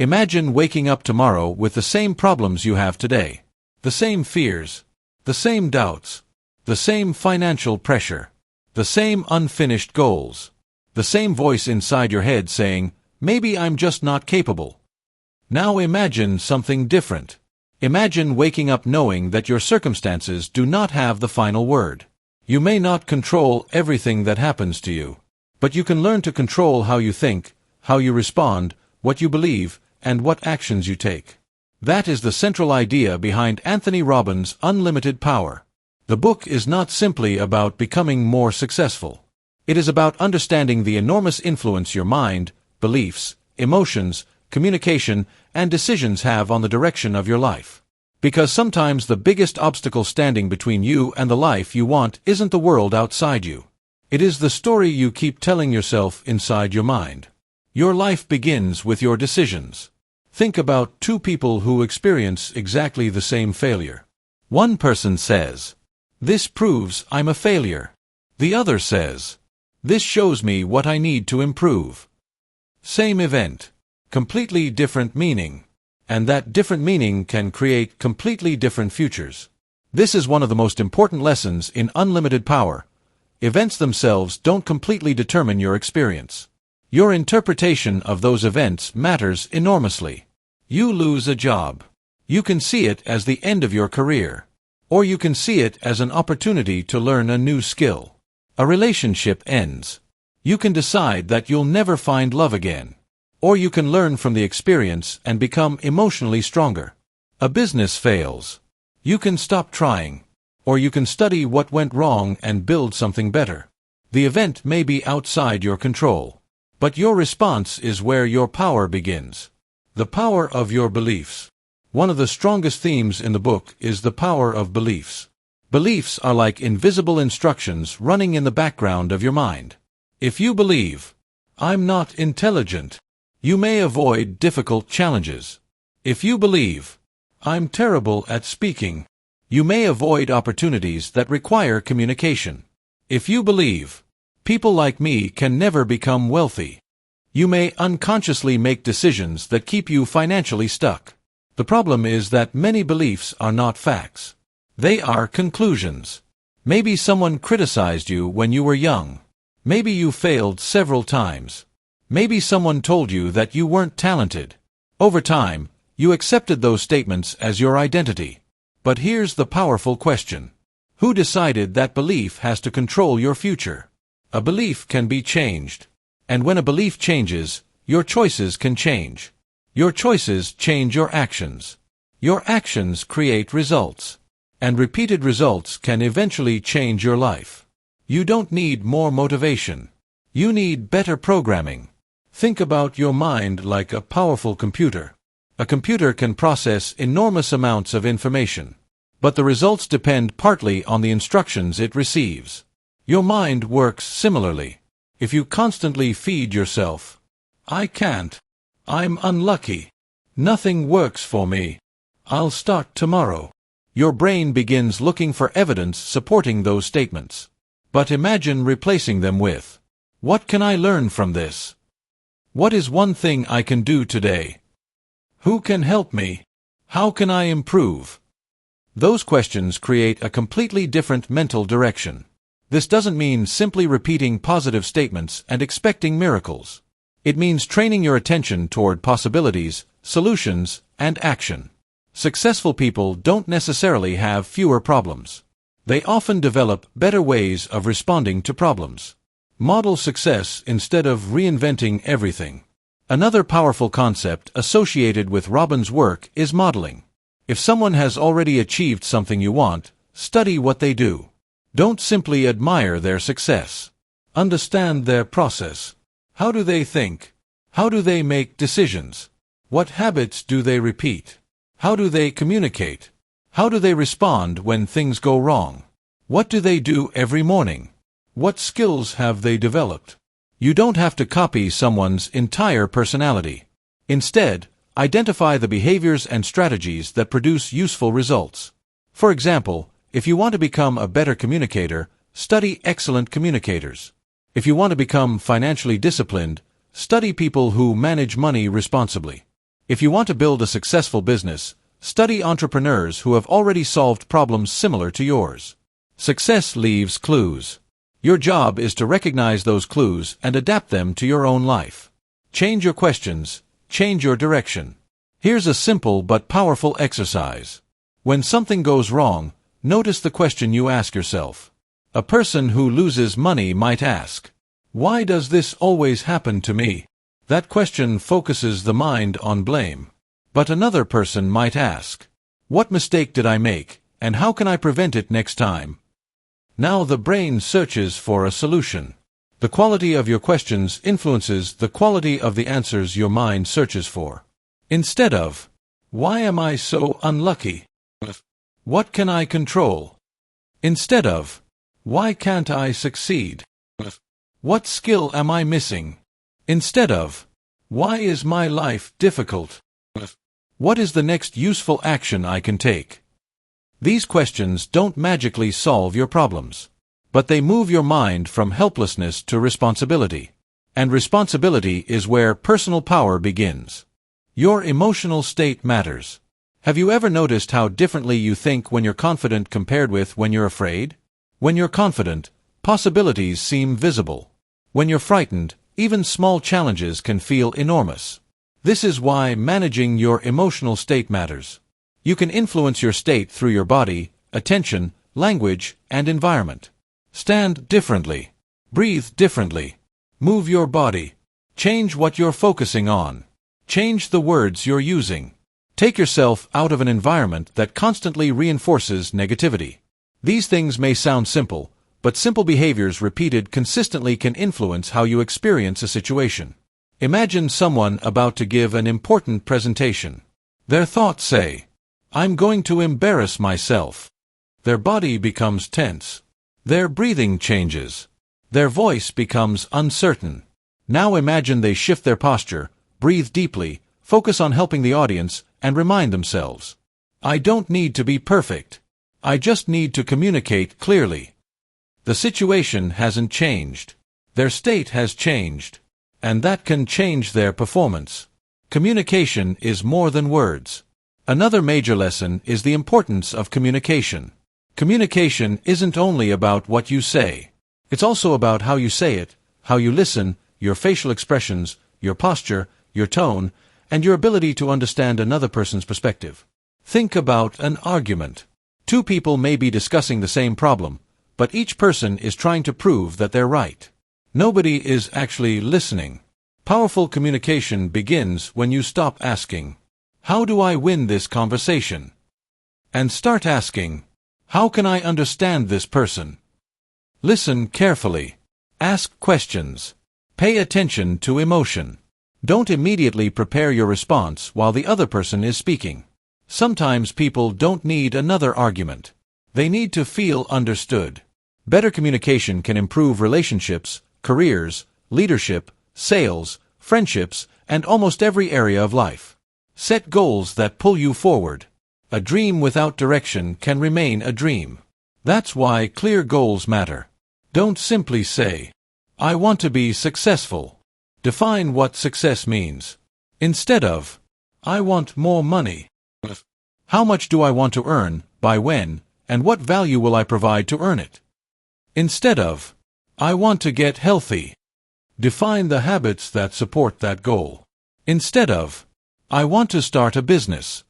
Imagine waking up tomorrow with the same problems you have today. The same fears, the same doubts, the same financial pressure, the same unfinished goals, the same voice inside your head saying, "Maybe I'm just not capable." Now imagine something different. Imagine waking up knowing that your circumstances do not have the final word. You may not control everything that happens to you, but you can learn to control how you think, how you respond, what you believe, and what actions you take. That is the central idea behind Anthony Robbins' Unlimited Power. The book is not simply about becoming more successful. It is about understanding the enormous influence your mind, beliefs, emotions, communication, and decisions have on the direction of your life. Because sometimes the biggest obstacle standing between you and the life you want isn't the world outside you. It is the story you keep telling yourself inside your mind. Your life begins with your decisions. Think about two people who experience exactly the same failure. One person says, "This proves I'm a failure." The other says, "This shows me what I need to improve." Same event, completely different meaning. And that different meaning can create completely different futures. This is one of the most important lessons in Unlimited Power. Events themselves don't completely determine your experience. Your interpretation of those events matters enormously. You lose a job. You can see it as the end of your career. Or you can see it as an opportunity to learn a new skill. A relationship ends. You can decide that you'll never find love again. Or you can learn from the experience and become emotionally stronger. A business fails. You can stop trying. Or you can study what went wrong and build something better. The event may be outside your control. But your response is where your power begins. The power of your beliefs. One of the strongest themes in the book is the power of beliefs. Beliefs are like invisible instructions running in the background of your mind. If you believe, "I'm not intelligent," you may avoid difficult challenges. If you believe, "I'm terrible at speaking," you may avoid opportunities that require communication. If you believe, "People like me can never become wealthy," you may unconsciously make decisions that keep you financially stuck. The problem is that many beliefs are not facts. They are conclusions. Maybe someone criticized you when you were young. Maybe you failed several times. Maybe someone told you that you weren't talented. Over time, you accepted those statements as your identity. But here's the powerful question. Who decided that belief has to control your future? A belief can be changed. And when a belief changes, your choices can change. Your choices change your actions. Your actions create results. And repeated results can eventually change your life. You don't need more motivation. You need better programming. Think about your mind like a powerful computer. A computer can process enormous amounts of information. But the results depend partly on the instructions it receives. Your mind works similarly. If you constantly feed yourself, "I can't," "I'm unlucky," "Nothing works for me," "I'll start tomorrow," your brain begins looking for evidence supporting those statements. But imagine replacing them with, "What can I learn from this? What is one thing I can do today? Who can help me? How can I improve?" Those questions create a completely different mental direction. This doesn't mean simply repeating positive statements and expecting miracles. It means training your attention toward possibilities, solutions, and action. Successful people don't necessarily have fewer problems. They often develop better ways of responding to problems. Model success instead of reinventing everything. Another powerful concept associated with Robbins' work is modeling. If someone has already achieved something you want, study what they do. Don't simply admire their success. Understand their process. How do they think? How do they make decisions? What habits do they repeat? How do they communicate? How do they respond when things go wrong? What do they do every morning? What skills have they developed? You don't have to copy someone's entire personality. Instead, identify the behaviors and strategies that produce useful results. For example, if you want to become a better communicator, study excellent communicators. If you want to become financially disciplined, study people who manage money responsibly. If you want to build a successful business, study entrepreneurs who have already solved problems similar to yours. Success leaves clues. Your job is to recognize those clues and adapt them to your own life. Change your questions, change your direction. Here's a simple but powerful exercise. When something goes wrong, notice the question you ask yourself. A person who loses money might ask, "Why does this always happen to me?" That question focuses the mind on blame. But another person might ask, "What mistake did I make, and how can I prevent it next time?" Now the brain searches for a solution. The quality of your questions influences the quality of the answers your mind searches for. Instead of, "Why am I so unlucky?" "What can I control?" Instead of, "Why can't I succeed?" "What skill am I missing?" Instead of, "Why is my life difficult?" "What is the next useful action I can take?" These questions don't magically solve your problems, but they move your mind from helplessness to responsibility. And responsibility is where personal power begins. Your emotional state matters. Have you ever noticed how differently you think when you're confident compared with when you're afraid? When you're confident, possibilities seem visible. When you're frightened, even small challenges can feel enormous. This is why managing your emotional state matters. You can influence your state through your body, attention, language, and environment. Stand differently. Breathe differently. Move your body. Change what you're focusing on. Change the words you're using. Take yourself out of an environment that constantly reinforces negativity. These things may sound simple, but simple behaviors repeated consistently can influence how you experience a situation. Imagine someone about to give an important presentation. Their thoughts say, "I'm going to embarrass myself." Their body becomes tense. Their breathing changes. Their voice becomes uncertain. Now imagine they shift their posture, breathe deeply, focus on helping the audience, and remind themselves, "I don't need to be perfect. I just need to communicate clearly." The situation hasn't changed. Their state has changed. And that can change their performance. Communication is more than words. Another major lesson is the importance of communication. Communication isn't only about what you say. It's also about how you say it, how you listen, your facial expressions, your posture, your tone, and your ability to understand another person's perspective. Think about an argument. Two people may be discussing the same problem, but each person is trying to prove that they're right. Nobody is actually listening. Powerful communication begins when you stop asking, "How do I win this conversation?" and start asking, "How can I understand this person?" Listen carefully. Ask questions. Pay attention to emotion. Don't immediately prepare your response while the other person is speaking. Sometimes people don't need another argument. They need to feel understood. Better communication can improve relationships, careers, leadership, sales, friendships, and almost every area of life. Set goals that pull you forward. A dream without direction can remain a dream. That's why clear goals matter. Don't simply say, "I want to be successful." Define what success means. Instead of, "I want more money." How much do I want to earn, by when, and what value will I provide to earn it? Instead of, "I want to get healthy." Define the habits that support that goal. Instead of, "I want to start a business."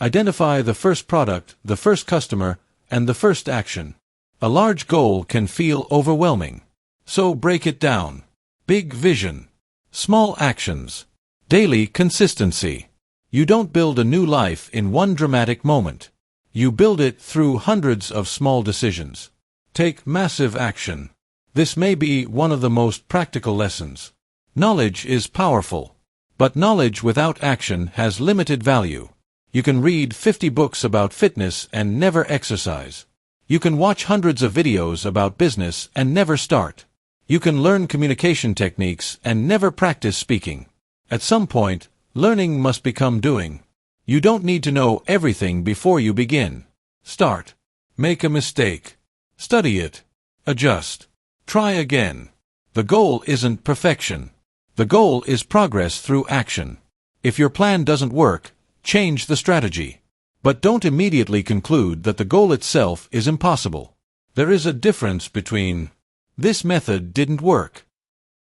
Identify the first product, the first customer, and the first action. A large goal can feel overwhelming. So break it down. Big vision. Small actions. Daily consistency. You don't build a new life in one dramatic moment. You build it through hundreds of small decisions. Take massive action. This may be one of the most practical lessons. Knowledge is powerful. But knowledge without action has limited value. You can read 50 books about fitness and never exercise. You can watch hundreds of videos about business and never start. You can learn communication techniques and never practice speaking. At some point, learning must become doing. You don't need to know everything before you begin. Start. Make a mistake. Study it. Adjust. Try again. The goal isn't perfection. The goal is progress through action. If your plan doesn't work, change the strategy. But don't immediately conclude that the goal itself is impossible. There is a difference between "this method didn't work"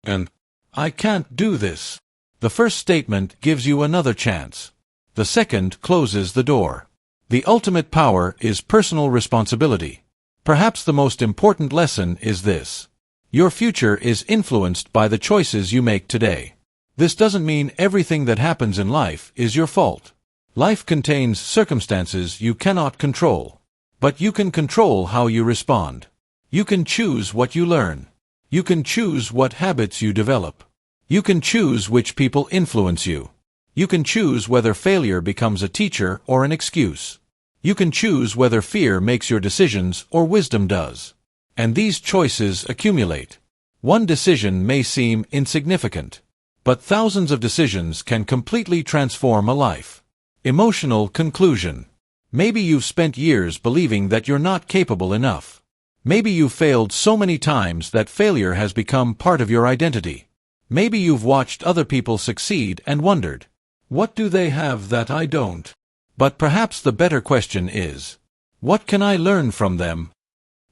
and "I can't do this." The first statement gives you another chance. The second closes the door. The ultimate power is personal responsibility. Perhaps the most important lesson is this: your future is influenced by the choices you make today. This doesn't mean everything that happens in life is your fault. Life contains circumstances you cannot control. But you can control how you respond. You can choose what you learn. You can choose what habits you develop. You can choose which people influence you. You can choose whether failure becomes a teacher or an excuse. You can choose whether fear makes your decisions or wisdom does. And these choices accumulate. One decision may seem insignificant, but thousands of decisions can completely transform a life. Emotional conclusion. Maybe you've spent years believing that you're not capable enough. Maybe you've failed so many times that failure has become part of your identity. Maybe you've watched other people succeed and wondered, what do they have that I don't? But perhaps the better question is, what can I learn from them?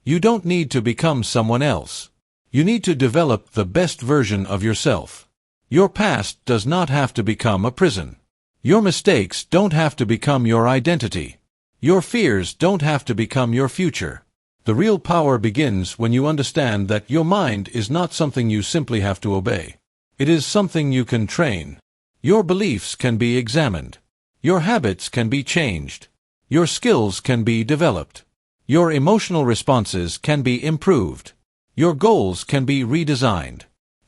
You don't need to become someone else. You need to develop the best version of yourself. Your past does not have to become a prison. Your mistakes don't have to become your identity. Your fears don't have to become your future. The real power begins when you understand that your mind is not something you simply have to obey. It is something you can train. Your beliefs can be examined. Your habits can be changed. Your skills can be developed. Your emotional responses can be improved. Your goals can be redesigned.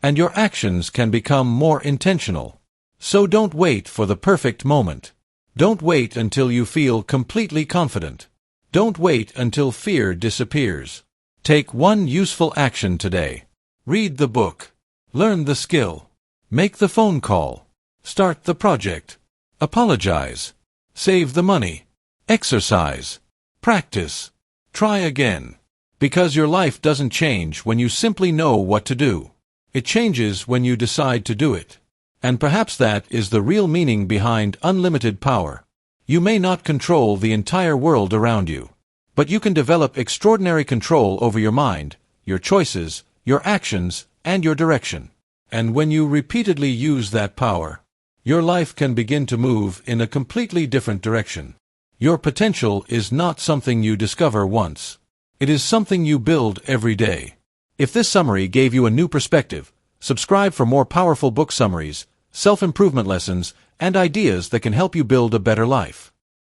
And your actions can become more intentional. So don't wait for the perfect moment. Don't wait until you feel completely confident. Don't wait until fear disappears. Take one useful action today. Read the book. Learn the skill. Make the phone call. Start the project. Apologize. Save the money. Exercise. Practice. Try again. Because your life doesn't change when you simply know what to do. It changes when you decide to do it. And perhaps that is the real meaning behind unlimited power. You may not control the entire world around you, but you can develop extraordinary control over your mind, your choices, your actions, and your direction. And when you repeatedly use that power, your life can begin to move in a completely different direction. Your potential is not something you discover once. It is something you build every day. If this summary gave you a new perspective, subscribe for more powerful book summaries, self-improvement lessons, and ideas that can help you build a better life.